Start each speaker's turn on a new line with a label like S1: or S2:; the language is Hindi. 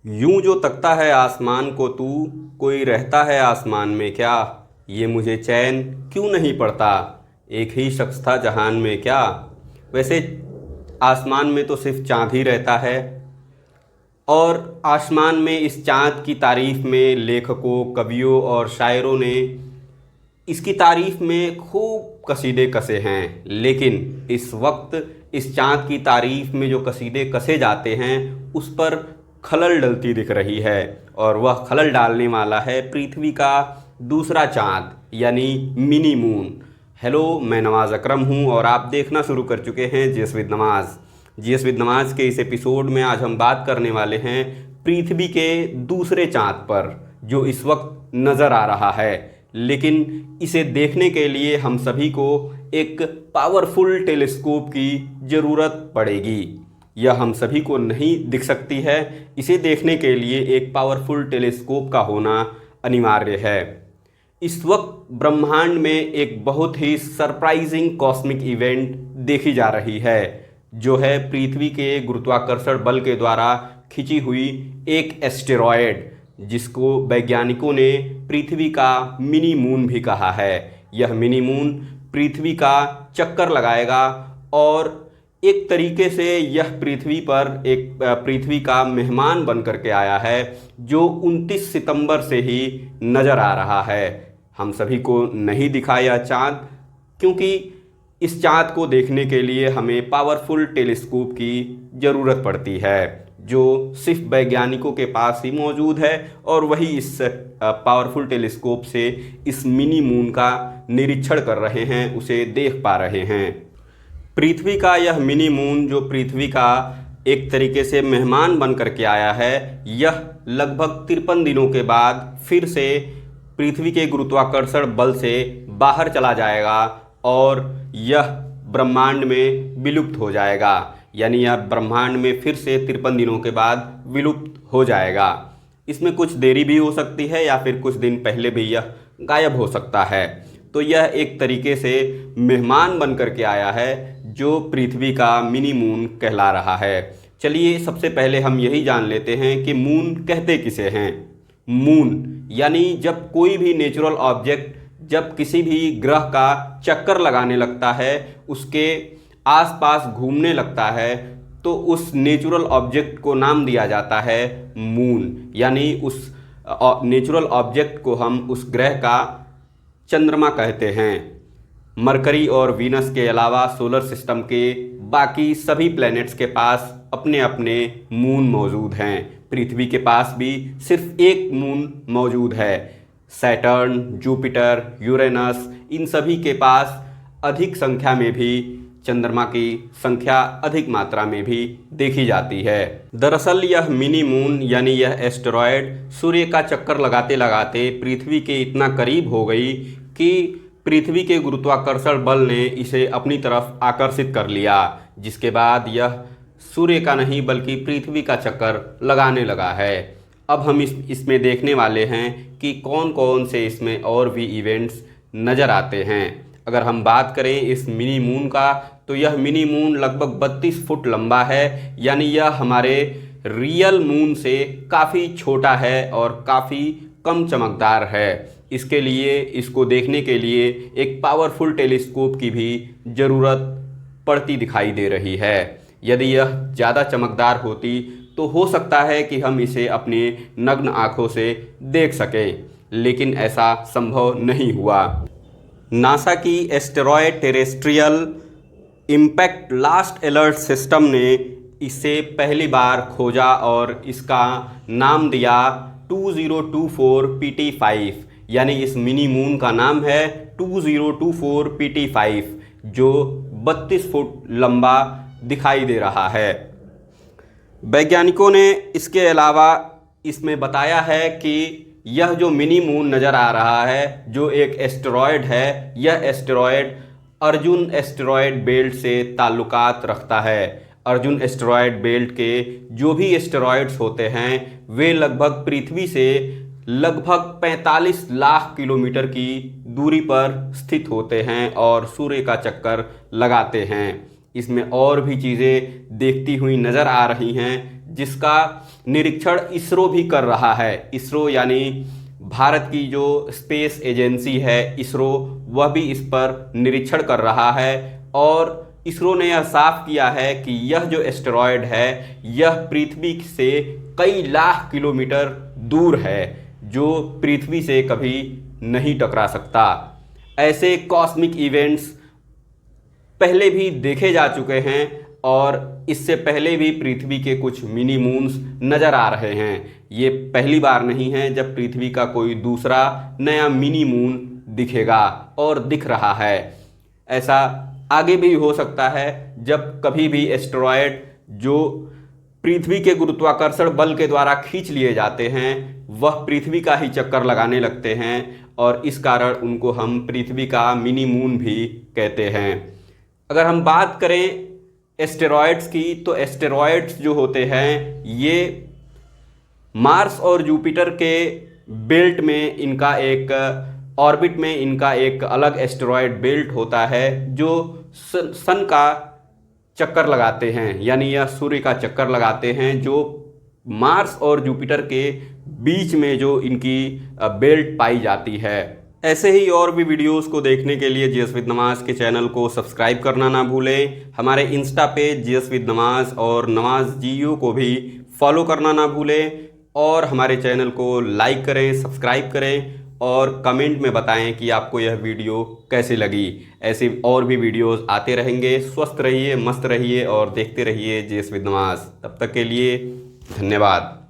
S1: यूं जो तकता है आसमान को तू, कोई रहता है आसमान में क्या। ये मुझे चैन क्यों नहीं पड़ता, एक ही शख्स था जहान में क्या। वैसे आसमान में तो सिर्फ चाँद ही रहता है, और आसमान में इस चाँद की तारीफ़ में लेखकों, कवियों और शायरों ने इसकी तारीफ़ में खूब कसीदे कसे हैं। लेकिन इस वक्त इस चाँद की तारीफ़ में जो कसीदे कसे जाते हैं उस पर खलल डलती दिख रही है, और वह खलल डालने वाला है पृथ्वी का दूसरा चाँद यानी मिनी मून। हेलो, मैं नवाज़ अकरम हूँ और आप देखना शुरू कर चुके हैं GS with Nawaz. GS with Nawaz के इस एपिसोड में आज हम बात करने वाले हैं पृथ्वी के दूसरे चाँद पर जो इस वक्त नज़र आ रहा है। लेकिन इसे देखने के लिए हम सभी को एक पावरफुल टेलीस्कोप की ज़रूरत पड़ेगी। यह हम सभी को नहीं दिख सकती है, इसे देखने के लिए एक पावरफुल टेलीस्कोप का होना अनिवार्य है। इस वक्त ब्रह्मांड में एक बहुत ही सरप्राइजिंग कॉस्मिक इवेंट देखी जा रही है, जो है पृथ्वी के गुरुत्वाकर्षण बल के द्वारा खिंची हुई एक एस्टेरॉयड, जिसको वैज्ञानिकों ने पृथ्वी का मिनी मून भी कहा है। यह मिनी मून पृथ्वी का चक्कर लगाएगा और एक तरीके से यह पृथ्वी पर एक पृथ्वी का मेहमान बन करके आया है, जो 29 सितंबर से ही नज़र आ रहा है। हम सभी को नहीं दिखा यह चाँद, क्योंकि इस चाँद को देखने के लिए हमें पावरफुल टेलीस्कोप की ज़रूरत पड़ती है, जो सिर्फ वैज्ञानिकों के पास ही मौजूद है, और वही इस पावरफुल टेलीस्कोप से इस मिनी मून का निरीक्षण कर रहे हैं, उसे देख पा रहे हैं। पृथ्वी का यह मिनी मून जो पृथ्वी का एक तरीके से मेहमान बन करके आया है, यह लगभग 53 दिनों के बाद फिर से पृथ्वी के गुरुत्वाकर्षण बल से बाहर चला जाएगा और यह ब्रह्मांड में विलुप्त हो जाएगा। यानी यह ब्रह्मांड में फिर से 53 दिनों के बाद विलुप्त हो जाएगा। इसमें कुछ देरी भी हो सकती है या फिर कुछ दिन पहले भी यह गायब हो सकता है। तो यह एक तरीके से मेहमान बन करके आया है, जो पृथ्वी का मिनी मून कहला रहा है। चलिए सबसे पहले हम यही जान लेते हैं कि मून कहते किसे हैं। मून यानी जब कोई भी नेचुरल ऑब्जेक्ट जब किसी भी ग्रह का चक्कर लगाने लगता है, उसके आसपास घूमने लगता है, तो उस नेचुरल ऑब्जेक्ट को नाम दिया जाता है मून। यानी उस नेचुरल ऑब्जेक्ट को हम उस ग्रह का चंद्रमा कहते हैं। मरकरी और वीनस के अलावा सोलर सिस्टम के बाकी सभी प्लैनेट्स के पास अपने अपने मून मौजूद हैं। पृथ्वी के पास भी सिर्फ एक मून मौजूद है। सैटर्न, जुपिटर, यूरेनस, इन सभी के पास अधिक संख्या में भी चंद्रमा की संख्या अधिक मात्रा में भी देखी जाती है। दरअसल यह मिनी मून यानी यह एस्टेरॉयड सूर्य का चक्कर लगाते लगाते पृथ्वी के इतना करीब हो गई कि पृथ्वी के गुरुत्वाकर्षण बल ने इसे अपनी तरफ आकर्षित कर लिया, जिसके बाद यह सूर्य का नहीं बल्कि पृथ्वी का चक्कर लगाने लगा है। अब हम इसमें देखने वाले हैं कि कौन कौन से इसमें और भी इवेंट्स नज़र आते हैं। अगर हम बात करें इस मिनी मून का, तो यह मिनी मून लगभग 32 फुट लंबा है। यानी यह हमारे रियल मून से काफ़ी छोटा है और काफ़ी कम चमकदार है। इसके लिए इसको देखने के लिए एक पावरफुल टेलीस्कोप की भी ज़रूरत पड़ती दिखाई दे रही है। यदि यह ज़्यादा चमकदार होती तो हो सकता है कि हम इसे अपने नग्न आँखों से देख सकें, लेकिन ऐसा संभव नहीं हुआ। नासा की asteroid terrestrial impact last alert system ने इसे पहली बार खोजा और इसका नाम दिया 2024 PT5। यानी इस मिनी मून का नाम है 2024 PT5, जो 32 फुट लंबा दिखाई दे रहा है। वैज्ञानिकों ने इसके अलावा इसमें बताया है कि यह जो मिनी मून नज़र आ रहा है, जो एक एस्टेरॉयड है, यह एस्टेरॉयड अर्जुन एस्टेरॉयड बेल्ट से ताल्लुकात रखता है। अर्जुन एस्टेरॉयड बेल्ट के जो भी एस्टेरॉयड्स होते हैं वे लगभग पृथ्वी से लगभग 45 लाख किलोमीटर की दूरी पर स्थित होते हैं और सूर्य का चक्कर लगाते हैं। इसमें और भी चीज़ें देखती हुई नज़र आ रही हैं, जिसका निरीक्षण इसरो भी कर रहा है। इसरो यानी भारत की जो स्पेस एजेंसी है इसरो, वह भी इस पर निरीक्षण कर रहा है और इसरो ने यह साफ किया है कि यह जो एस्टेरॉयड है यह पृथ्वी से कई लाख किलोमीटर दूर है, जो पृथ्वी से कभी नहीं टकरा सकता। ऐसे कॉस्मिक इवेंट्स पहले भी देखे जा चुके हैं और इससे पहले भी पृथ्वी के कुछ मिनी मून्स नज़र आ रहे हैं। ये पहली बार नहीं है जब पृथ्वी का कोई दूसरा नया मिनी मून दिखेगा और दिख रहा है। ऐसा आगे भी हो सकता है जब कभी भी एस्टेरॉयड जो पृथ्वी के गुरुत्वाकर्षण बल के द्वारा खींच लिए जाते हैं वह पृथ्वी का ही चक्कर लगाने लगते हैं और इस कारण उनको हम पृथ्वी का मिनी मून भी कहते हैं। अगर हम बात करें एस्टेरॉयड्स की, तो एस्टेरॉयड्स जो होते हैं ये मार्स और जुपिटर के बेल्ट में इनका एक ऑर्बिट में इनका एक अलग एस्टेरॉयड बेल्ट होता है जो सन का चक्कर लगाते हैं, यानी यह सूर्य का चक्कर लगाते हैं, जो मार्स और जुपिटर के बीच में जो इनकी बेल्ट पाई जाती है। ऐसे ही और भी वीडियोस को देखने के लिए जीएस विद नमाज के चैनल को सब्सक्राइब करना ना भूलें। हमारे इंस्टा पेज जीएस विद नमाज और नमाज जीयू को भी फॉलो करना ना भूलें और हमारे चैनल को लाइक करें, सब्सक्राइब करें और कमेंट में बताएं कि आपको यह वीडियो कैसी लगी। ऐसे और भी वीडियोस आते रहेंगे। स्वस्थ रहिए, मस्त रहिए और देखते रहिए जीएस विद नमाज। तब तक के लिए धन्यवाद।